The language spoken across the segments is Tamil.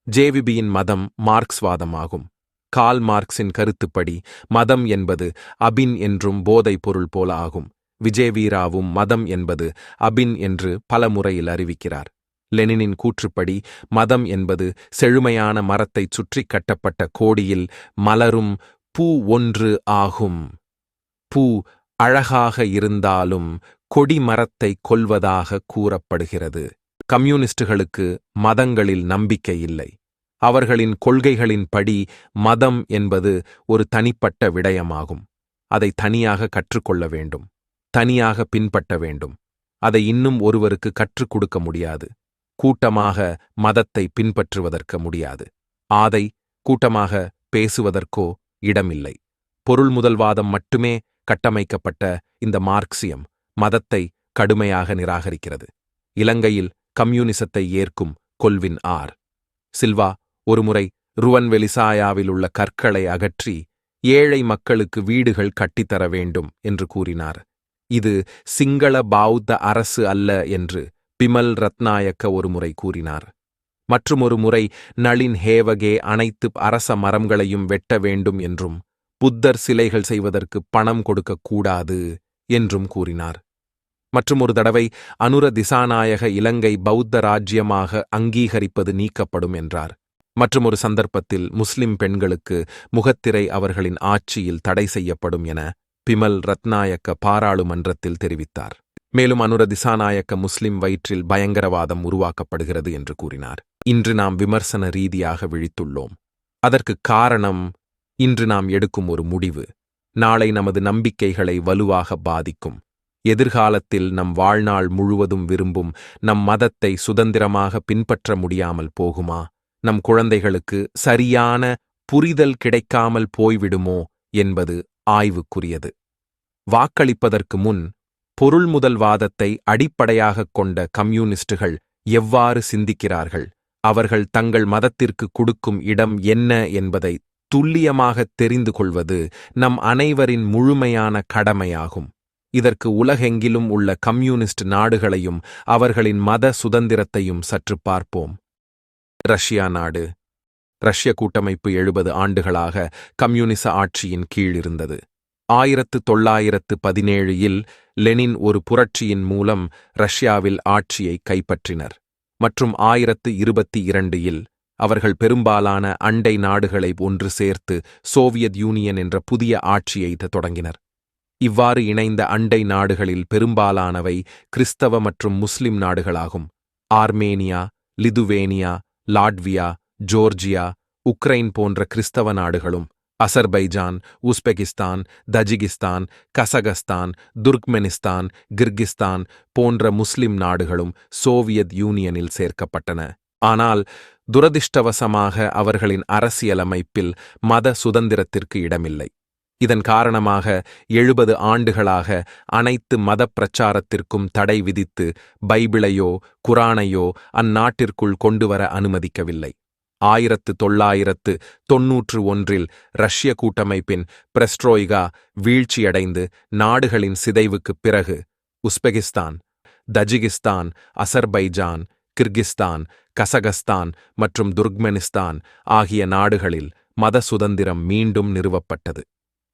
ஜேவிபியின் மதம் மார்க்ஸ்வாதமாகும். கால் மார்க்சின் கருத்துப்படி மதம் என்பது அபின் என்றும் போதைப் பொருள் போல ஆகும். விஜேவீராவும் மதம் என்பது அபின் என்று பல முறையில் அறிவிக்கிறார். லெனினின் கூற்றுப்படி மதம் என்பது செழுமையான மரத்தைச் சுற்றி கட்டப்பட்ட கோடியில் மலரும் பூ ஒன்று ஆகும். பூ அழகாக இருந்தாலும் கொடி மரத்தை கொல்வதாக கூறப்படுகிறது. கம்யூனிஸ்டுகளுக்கு மதங்களில் நம்பிக்கை இல்லை. அவர்களின் கொள்கைகளின்படி மதம் என்பது ஒரு தனிப்பட்ட விடயமாகும். அதை தனியாக கற்றுக்கொள்ள வேண்டும், தனியாக பின்பற்ற வேண்டும். அதை இன்னும் ஒருவருக்கு கற்றுக் கொடுக்க முடியாது. கூட்டமாக மதத்தை பின்பற்றுவதற்கு முடியாது. அதை கூட்டமாக பேசுவதற்கோ இடமில்லை. பொருள் முதல்வாதம் மட்டுமே கட்டமைக்கப்பட்ட இந்த மார்க்சியம் மதத்தை கடுமையாக நிராகரிக்கிறது. இலங்கையில் கம்யூனிசத்தை ஏற்கும் கொல்வின் ஆர். சில்வா ஒருமுறை ருவன்வெலிசாயாவில் உள்ள கற்களை அகற்றி ஏழை மக்களுக்கு வீடுகள் கட்டித்தர வேண்டும் என்று கூறினார். இது சிங்கள பௌத்த அரசு அல்ல என்று பிமல் ரத்நாயக்க ஒருமுறை கூறினார். மற்றுமொரு முறை நளின் ஹேவகே அனைத்து அரச மரங்களையும் வெட்ட வேண்டும் என்றும் புத்தர் சிலைகள் செய்வதற்கு பணம் கொடுக்கக்கூடாது என்றும் கூறினார். மற்றுமொரு தடவை அனுர திசாநாயக இலங்கை பௌத்த ராஜ்யமாக அங்கீகரிப்பது நீக்கப்படும் என்றார். மற்றுமொரு சந்தர்ப்பத்தில் முஸ்லிம் பெண்களுக்கு முகத்திரை அவர்களின் ஆட்சியில் தடை செய்யப்படும் என பிமல் ரத்நாயக்க பாராளுமன்றத்தில் தெரிவித்தார். மேலும் அனுர திசாநாயக்க முஸ்லிம் வயிற்றில் பயங்கரவாதம் உருவாக்கப்படுகிறது என்று கூறினார். இன்று நாம் விமர்சன ரீதியாக விழித்துள்ளோம். அதற்கு காரணம் இன்று நாம் எடுக்கும் ஒரு முடிவு நாளை நமது நம்பிக்கைகளை வலுவாக பாதிக்கும். எதிர்காலத்தில் நம் வாழ்நாள் முழுவதும் விரும்பும் நம் மதத்தை சுதந்திரமாக பின்பற்ற முடியாமல் போகுமா? நம் குழந்தைகளுக்கு சரியான புரிதல் கிடைக்காமல் போய்விடுமோ என்பது ஆய்வுக்குரியது. வாக்களிப்பதற்கு முன் பொருள் முதல்வாதத்தை அடிப்படையாகக் கொண்ட கம்யூனிஸ்டுகள் எவ்வாறு சிந்திக்கிறார்கள், அவர்கள் தங்கள் மதத்திற்கு கொடுக்கும் இடம் என்ன என்பதை துல்லியமாக தெரிந்து கொள்வது நம் அனைவரின் முழுமையான கடமையாகும். இதற்கு உலகெங்கிலும் உள்ள கம்யூனிஸ்ட் நாடுகளையும் அவர்களின் மத சுதந்திரத்தையும் சற்று பார்ப்போம். ரஷ்யா நாடு. ரஷ்ய கூட்டமைப்பு 70 ஆண்டுகளாக கம்யூனிச ஆட்சியின் கீழ் இருந்தது. 1917இல் லெனின் ஒரு புரட்சியின் மூலம் ரஷ்யாவில் ஆட்சியை கைப்பற்றினர். மற்றும் 1022இல் அவர்கள் பெரும்பாலான அண்டை நாடுகளை ஒன்று சேர்த்து சோவியத் யூனியன் என்ற புதிய ஆட்சியை தொடங்கினர். இவ்வாறு இணைந்த அண்டை நாடுகளில் பெரும்பாலானவை கிறிஸ்தவ மற்றும் முஸ்லிம் நாடுகளாகும். Armenia, Lithuania, Latvia, Georgia, Ukraine போன்ற கிறிஸ்தவ நாடுகளும், Azerbaijan, Uzbekistan, Tajikistan, Kazakhstan, Turkmenistan, Kyrgyzstan போன்ற முஸ்லிம் நாடுகளும் சோவியத் யூனியனில் சேர்க்கப்பட்டன. ஆனால் துரதிர்ஷ்டவசமாக அவர்களின் அரசியலமைப்பில் மத சுதந்திரத்திற்கு இடமில்லை. இதன் காரணமாக 70 ஆண்டுகளாக அனைத்து மத பிரச்சாரத்திற்கும் தடை விதித்து பைபிளையோ குரானையோ அந்நாட்டிற்குள் கொண்டுவர அனுமதிக்கவில்லை. 1991இல் ரஷ்ய கூட்டமைப்பின் பெரெஸ்ட்ரோய்கா வீழ்ச்சியடைந்து நாடுகளின் சிதைவுக்குப் பிறகு Uzbekistan, Tajikistan, Azerbaijan, Kyrgyzstan, Kazakhstan மற்றும் துர்க்மெனிஸ்தான் ஆகிய நாடுகளில் மத சுதந்திரம் மீண்டும் நிறுவப்பட்டது.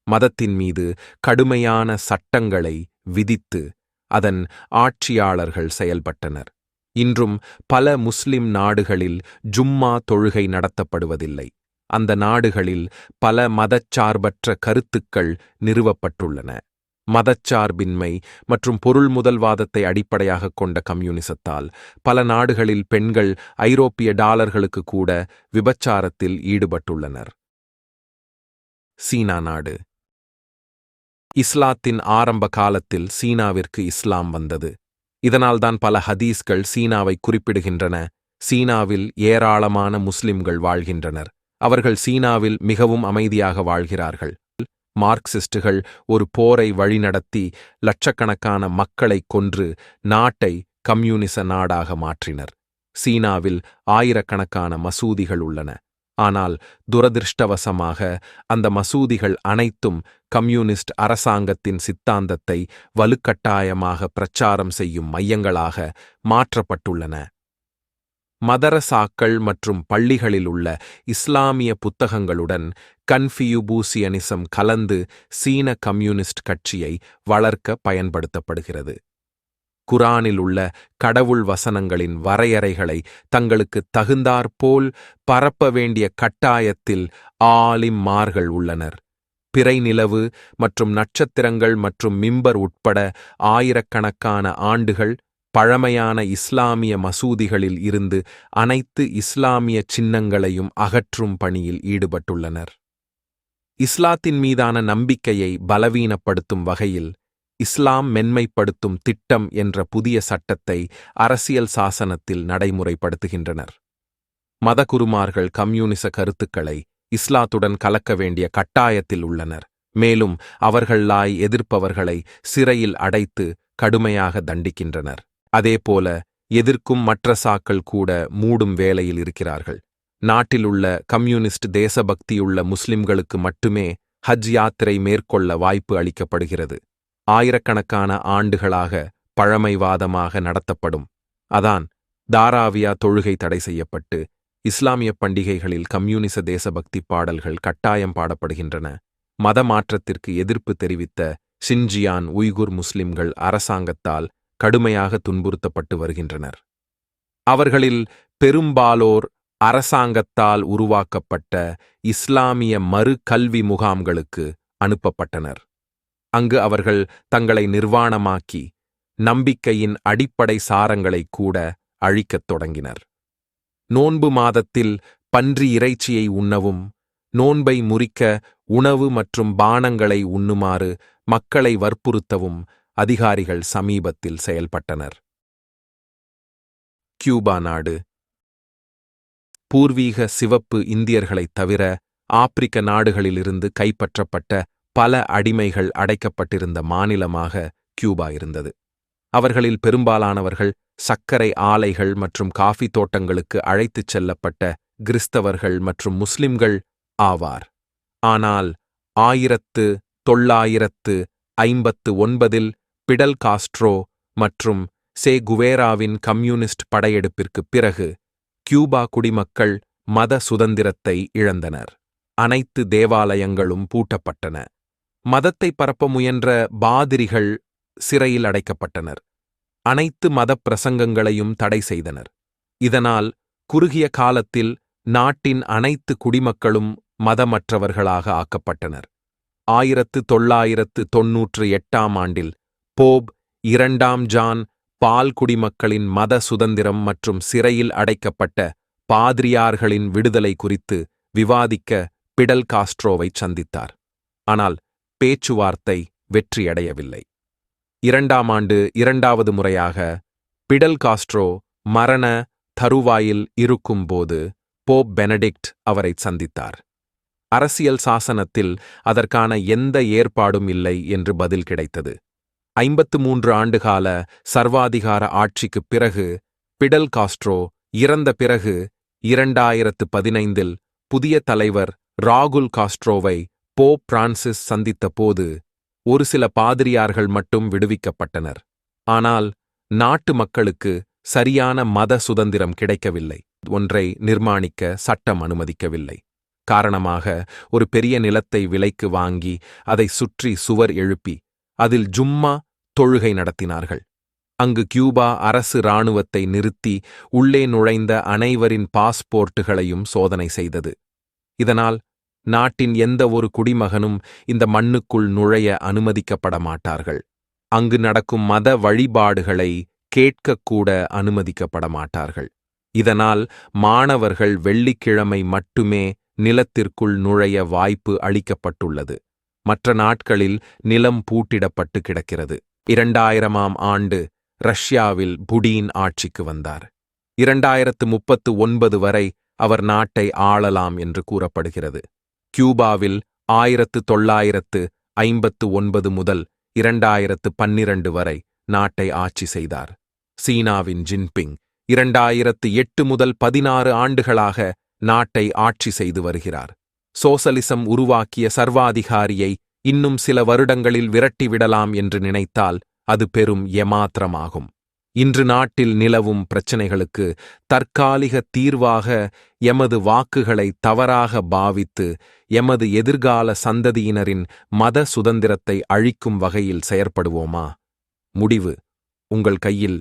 மதத்தின் மீது கடுமையான சட்டங்களை விதித்து அதன் ஆட்சியாளர்கள் செயல்பட்டனர். இன்றும் பல முஸ்லிம் நாடுகளில் ஜும்மா தொழுகை நடத்தப்படுவதில்லை. அந்த நாடுகளில் பல மதச்சார்பற்ற கருத்துக்கள் நிறுவப்பட்டுள்ளன. மதச்சார்பின்மை மற்றும் பொருள் முதல்வாதத்தை அடிப்படையாகக் கொண்ட கம்யூனிசத்தால் பல நாடுகளில் பெண்கள் ஐரோப்பிய டாலர்களுக்கு கூட விபச்சாரத்தில் ஈடுபட்டுள்ளனர். சீனா நாடு. இஸ்லாத்தின் ஆரம்ப காலத்தில் சீனாவிற்கு இஸ்லாம் வந்தது. இதனால்தான் பல ஹதீஸ்கள் சீனாவை குறிப்பிடுகின்றன. சீனாவில் ஏராளமான முஸ்லிம்கள் வாழ்கின்றனர். அவர்கள் சீனாவில் மிகவும் அமைதியாக வாழ்கிறார்கள். மார்க்சிஸ்டுகள் ஒரு போரை வழிநடத்தி லட்சக்கணக்கான மக்களைக் கொன்று நாட்டை கம்யூனிச நாடாக மாற்றினர். சீனாவில் ஆயிரக்கணக்கான மசூதிகள் உள்ளன. ஆனால் துரதிர்ஷ்டவசமாக அந்த மசூதிகள் அனைத்தும் கம்யூனிஸ்ட் அரசாங்கத்தின் சித்தாந்தத்தை வலுக்கட்டாயமாக பிரச்சாரம் செய்யும் மையங்களாக மாற்றப்பட்டுள்ளன. மதரசாக்கள் மற்றும் பள்ளிகளில் உள்ள இஸ்லாமிய புத்தகங்களுடன் கன்ஃபியூபூசியனிசம் கலந்து சீன கம்யூனிஸ்ட் கட்சியை வளர்க்க பயன்படுத்தப்படுகிறது. குரானில் உள்ள கடவுள் வசனங்களின் வரையறைகளை தங்களுக்கு தகுந்தாற்போல் பரப்ப வேண்டிய கட்டாயத்தில் ஆலிம்மார்கள் உள்ளனர். பிறை நிலவு மற்றும் நட்சத்திரங்கள் மற்றும் மிம்பர் உட்பட ஆயிரக்கணக்கான ஆண்டுகள் பழமையான இஸ்லாமிய மசூதிகளில் இருந்து அனைத்து இஸ்லாமிய சின்னங்களையும் அகற்றும் பணியில் ஈடுபட்டுள்ளனர். இஸ்லாத்தின் மீதான நம்பிக்கையை பலவீனப்படுத்தும் வகையில் இஸ்லாம் மென்மைப்படுத்தும் திட்டம் என்ற புதிய சட்டத்தை அரசியல் சாசனத்தில் நடைமுறைப்படுத்துகின்றனர். மதகுருமார்கள் கம்யூனிச கருத்துக்களை இஸ்லாத்துடன் கலக்க வேண்டிய கட்டாயத்தில் உள்ளனர். மேலும் அவர்களாய் எதிர்ப்பவர்களை சிறையில் அடைத்து கடுமையாக தண்டிக்கின்றனர். அதேபோல எதிர்க்கும் மற்றசாக்கள் கூட மூடும் வேலையில் இருக்கிறார்கள். நாட்டிலுள்ள கம்யூனிஸ்ட் தேசபக்தியுள்ள முஸ்லிம்களுக்கு மட்டுமே ஹஜ் யாத்திரை மேற்கொள்ள வாய்ப்பு அளிக்கப்படுகிறது. ஆயிரக்கணக்கான ஆண்டுகளாக பழமைவாதமாக நடத்தப்படும் அதான் தாராவியா தொழுகை தடை செய்யப்பட்டு இஸ்லாமிய பண்டிகைகளில் கம்யூனிச தேசபக்தி பாடல்கள் கட்டாயம் பாடப்படுகின்றன. மத மாற்றத்திற்கு எதிர்ப்பு தெரிவித்த ஷின்ஜியான் உய்குர் முஸ்லிம்கள் அரசாங்கத்தால் கடுமையாக துன்புறுத்தப்பட்டு வருகின்றனர். அவர்களில் பெரும்பாலோர் அரசாங்கத்தால் உருவாக்கப்பட்ட இஸ்லாமிய மறு கல்வி முகாம்களுக்கு அனுப்பப்பட்டனர். அங்கு அவர்கள் தங்களை நிர்வாணமாக்கி நம்பிக்கையின் அடிப்படை சாரங்களை கூட அழிக்கத் தொடங்கினர். நோன்பு மாதத்தில் பன்றி இறைச்சியை உண்ணவும் நோன்பை முறிக்க உணவு மற்றும் பானங்களை உண்ணுமாறு மக்களை வற்புறுத்தவும் அதிகாரிகள் சமீபத்தில் செயல்பட்டனர். கியூபா நாடு பூர்வீக சிவப்பு இந்தியர்களைத் தவிர ஆப்பிரிக்க நாடுகளிலிருந்து கைப்பற்றப்பட்ட பல அடிமைகள் அடைக்கப்பட்டிருந்த மாநிலமாக கியூபா இருந்தது. அவர்களில் பெரும்பாலானவர்கள் சர்க்கரை ஆலைகள் மற்றும் காஃபி தோட்டங்களுக்கு அழைத்துச் செல்லப்பட்ட கிறிஸ்தவர்கள் மற்றும் முஸ்லிம்கள் ஆவார். ஆனால் 1959 பிடல் காஸ்ட்ரோ மற்றும் சே குவேராவின் கம்யூனிஸ்ட் படையெடுப்பிற்குப் பிறகு கியூபா குடிமக்கள் மத சுதந்திரத்தை இழந்தனர். அனைத்து தேவாலயங்களும் பூட்டப்பட்டன. மதத்தை பரப்ப முயன்ற பாதிரிகள் சிறையில் அடைக்கப்பட்டனர். அனைத்து மதப் பிரசங்கங்களையும் தடை செய்தனர். இதனால் குறுகிய காலத்தில் நாட்டின் அனைத்து குடிமக்களும் மதமற்றவர்களாக ஆக்கப்பட்டனர். 1998 ஆண்டில் போப் 2ஆம் ஜான் பால் குடிமக்களின் மத சுதந்திரம் மற்றும் சிறையில் அடைக்கப்பட்ட பாதிரியார்களின் விடுதலை குறித்து விவாதிக்க பிடல் காஸ்ட்ரோவைச் சந்தித்தார். ஆனால் பேச்சுவார்த்தை வெற்றியடையவில்லை. 2ஆம் ஆண்டு 2வது முறையாக பிடல் காஸ்ட்ரோ மரண தருவாயில் இருக்கும்போது போப் பெனடிக்ட் அவரை சந்தித்தார். அரசியல் சாசனத்தில் அதற்கான எந்த ஏற்பாடும் இல்லை என்று பதில் கிடைத்தது. 53 ஆண்டுகால சர்வாதிகார ஆட்சிக்குப் பிறகு பிடல் காஸ்ட்ரோ இறந்த பிறகு 2015 புதிய தலைவர் ராகுல் காஸ்ட்ரோவை போப் பிரான்சிஸ் சந்தித்த போது ஒரு சில பாதிரியார்கள் மட்டும் விடுவிக்கப்பட்டனர். ஆனால் நாட்டு மக்களுக்கு சரியான மத சுதந்திரம் கிடைக்கவில்லை. ஒன்றை நிர்மாணிக்க சட்டம் அனுமதிக்கவில்லை. காரணமாக ஒரு பெரிய நிலத்தை விலைக்கு வாங்கி அதை சுற்றி சுவர் எழுப்பி அதில் ஜும்மா தொழுகை நடத்தினார்கள். அங்கு கியூபா அரசு இராணுவத்தை நிறுத்தி உள்ளே நுழைந்த அனைவரின் பாஸ்போர்ட்டுகளையும் சோதனை செய்தது. இதனால் நாட்டின் எந்த ஒரு குடிமகனும் இந்த மண்ணுக்குள் நுழைய அனுமதிக்கப்பட மாட்டார்கள். அங்கு நடக்கும் மத வழிபாடுகளை கேட்கக்கூட அனுமதிக்கப்பட மாட்டார்கள். இதனால் மாணவர்கள் வெள்ளிக்கிழமை மட்டுமே நிலத்திற்குள் நுழைய வாய்ப்பு அளிக்கப்பட்டுள்ளது. மற்ற நாட்களில் நிலம் பூட்டிடப்பட்டு கிடக்கிறது. 2000ஆம் ஆண்டு ரஷ்யாவில் புடின் ஆட்சிக்கு வந்தார். 2039 வரை அவர் நாட்டை ஆளலாம் என்று கூறப்படுகிறது. கியூபாவில் 1959 முதல் 2012 வரை நாட்டை ஆட்சி செய்தார். சீனாவின் ஜின்பிங் 2008 முதல் 16 ஆண்டுகளாக நாட்டை ஆட்சி செய்து வருகிறார். சோசலிசம் உருவாக்கிய சர்வாதிகாரியை இன்னும் சில வருடங்களில் விரட்டிவிடலாம் என்று நினைத்தால் அது பெரும் ஏமாற்றமாகும். இன்று நாட்டில் நிலவும் பிரச்சினைகளுக்கு தற்காலிக தீர்வாக எமது வாக்குகளை தவறாக பாவித்து எமது எதிர்கால சந்ததியினரின் மத சுதந்திரத்தை அழிக்கும் வகையில் செயற்படுவோமா? முடிவு உங்கள் கையில்